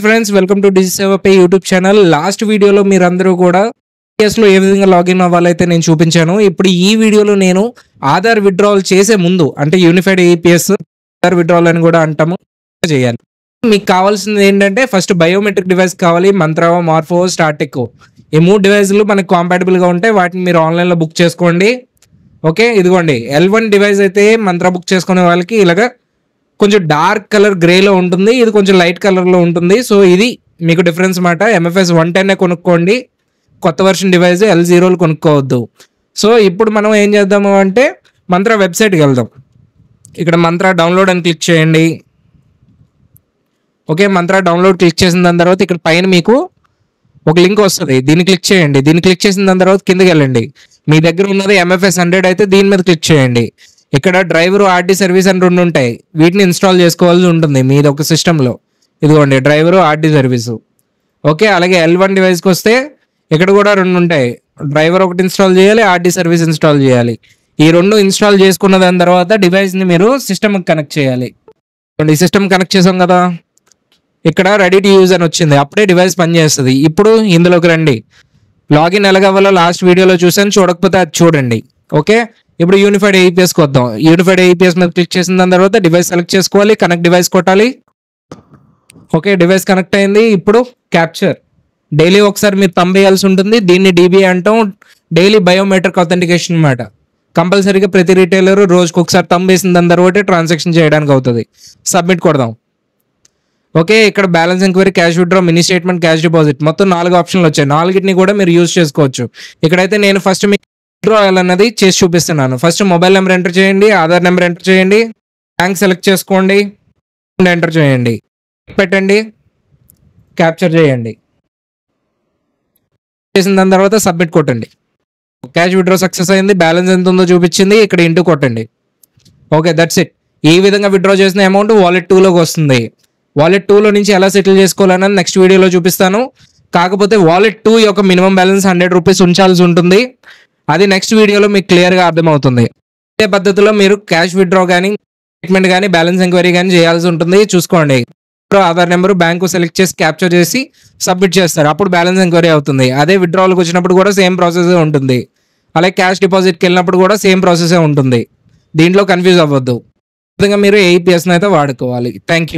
Friends welcome to డిజిసేవపై YouTube channel. Last వీడియోలో మీరందరూ కూడా లో ఏ విధంగా లాగిన్ అవ్వాలైతే నేను చూపించాను. ఇప్పుడు ఈ వీడియోలో నేను ఆధార్ విత్డ్రావల్ చేసే ముందు అంటే యూనిఫైడ్ ఏపీఎస్ ఆధార్ విత్డ్రావల్ అని కూడా అంటాము చేయాలి. మీకు కావాల్సింది ఏంటంటే ఫస్ట్ బయోమెట్రిక్ డివైస్ కావాలి. మంత్రా, మార్ఫో, స్టార్టెక్ ఈ 3 డివైస్లు మనకు కాంపాటబుల్గా ఉంటాయి. వాటిని మీరు ఆన్లైన్లో బుక్ చేసుకోండి. ఓకే, ఇదిగోండి L1 డివైస్ అయితే మంత్రా బుక్ చేసుకునే వాళ్ళకి ఇలాగా కొంచెం డార్క్ కలర్ గ్రేలో ఉంటుంది, ఇది కొంచెం లైట్ కలర్లో ఉంటుంది. సో ఇది మీకు డిఫరెన్స్ మాట. MFS 110 కొనుక్కోండి, కొత్త వర్షన్ డివైస్ L0 కొనుక్కోవద్దు. సో ఇప్పుడు మనం ఏం చేద్దాము అంటే మంత్రా వెబ్సైట్కి వెళ్దాం. ఇక్కడ మంత్రా డౌన్లోడ్ అని క్లిక్ చేయండి. ఓకే, మంత్రా డౌన్లోడ్ క్లిక్ చేసిన దాని తర్వాత ఇక్కడ పైన మీకు ఒక లింక్ వస్తుంది, దీన్ని క్లిక్ చేయండి. దీన్ని క్లిక్ చేసిన దాని తర్వాత కిందకి వెళ్ళండి. మీ దగ్గర ఉన్నది MFS 100 అయితే దీని మీద క్లిక్ చేయండి. ఇక్కడ డ్రైవర్, RD సర్వీస్ అని 2 ఉంటాయి. వీటిని ఇన్స్టాల్ చేసుకోవాల్సి ఉంటుంది మీది ఒక సిస్టంలో. ఇదిగోండి డ్రైవర్, RD సర్వీసు. ఓకే, అలాగే L1 డివైస్కి వస్తే ఇక్కడ కూడా 2 ఉంటాయి. డ్రైవర్ ఒకటి ఇన్స్టాల్ చేయాలి, RD సర్వీస్ ఇన్స్టాల్ చేయాలి. ఈ 2 ఇన్స్టాల్ చేసుకున్న దాని తర్వాత డివైస్ని మీరు సిస్టమ్కి కనెక్ట్ చేయాలి. ఈ సిస్టమ్ కనెక్ట్ చేసాం కదా, ఇక్కడ రెడీ టు యూజ్ అని వచ్చింది. అప్పుడే డివైస్ పనిచేస్తుంది. ఇప్పుడు ఇందులోకి రండి. లాగిన్ ఎలాగవ్వాలో లాస్ట్ వీడియోలో చూసాను, చూడకపోతే అది చూడండి. ఓకే, ఇప్పుడు యూనిఫైడ్ ఏపీఎస్కి వద్దాం. యూనిఫైడ్ ఏపీఎస్ మీద క్లిక్ చేసిన దాని తర్వాత డివైస్ సెలెక్ట్ చేసుకోవాలి, కనెక్ట్ డివైస్ కొట్టాలి. ఓకే, డివైస్ కనెక్ట్ అయింది. ఇప్పుడు క్యాప్చర్ డైలీ ఒకసారి మీరు థంబ్ వేయాల్సి ఉంటుంది. దీన్ని DBA అంటాం, డైలీ బయోమెట్రిక్ అథెంటికేషన్ అనమాట. కంపల్సరీగా ప్రతి రిటైలర్ రోజుకి ఒకసారి థంబ్ వేసిన దాని తర్వాత ట్రాన్సాక్షన్ చేయడానికి అవుతుంది. సబ్మిట్ కొడదాం. ఓకే, ఇక్కడ balance enquiry, cash withdraw, mini statement, cash deposit మొత్తం 4 ఆప్షన్లు వచ్చాయి. 4ని కూడా మీరు యూజ్ చేసుకోవచ్చు. ఇక్కడైతే నేను ఫస్ట్ మీకు విత్డ్రావల్ అన్నది చేసి చూపిస్తున్నాను. ఫస్ట్ మొబైల్ నెంబర్ ఎంటర్ చేయండి, ఆధార్ నెంబర్ ఎంటర్ చేయండి, బ్యాంక్ సెలెక్ట్ చేసుకోండి, ఎంటర్ చేయండి, పెట్టండి, క్యాప్చర్ చేయండి. చేసిన దాని తర్వాత సబ్మిట్ కొట్టండి. క్యాష్ విత్డ్రా సక్సెస్ అయింది. బ్యాలెన్స్ ఎంత ఉందో చూపించింది. ఇక్కడ ఇంటూ కొట్టండి. Okay, that's it. ఈ విధంగా విత్డ్రా చేసిన అమౌంట్ వాలెట్ 2లోకి వస్తుంది. వాలెట్ 2లో నుంచి ఎలా సెటిల్ చేసుకోవాలన్నది నెక్స్ట్ వీడియోలో చూపిస్తాను. కాకపోతే వాలెట్ 2 యొక్క మినిమం బ్యాలెన్స్ 100 రూపీస్ ఉంచాల్సి ఉంటుంది. అది నెక్స్ట్ వీడియోలో మీకు క్లియర్గా అర్థమవుతుంది. ఇదే పద్ధతిలో మీరు క్యాష్ విత్డ్రా కానీ, స్టేట్మెంట్ కానీ, బ్యాలెన్స్ ఎంక్వైరీ కానీ చేయాల్సి ఉంటుంది. చూసుకోండి. ఆధార్ నెంబర్, బ్యాంకు సెలెక్ట్ చేసి క్యాప్చర్ చేసి సబ్మిట్ చేస్తారు. అప్పుడు బ్యాలెన్స్ ఎంక్వైరీ అవుతుంది. అదే విత్డ్రావల్కి వచ్చినప్పుడు కూడా సేమ్ ప్రాసెస్ ఉంటుంది. అలాగే క్యాష్ డిపాజిట్కి వెళ్ళినప్పుడు కూడా సేమ్ ప్రాసెస్ ఉంటుంది. దీంట్లో కన్ఫ్యూజ్ అవ్వద్దు. ఈ విధంగా మీరు ఏపీఎస్ని అయితే వాడుకోవాలి. Thank you.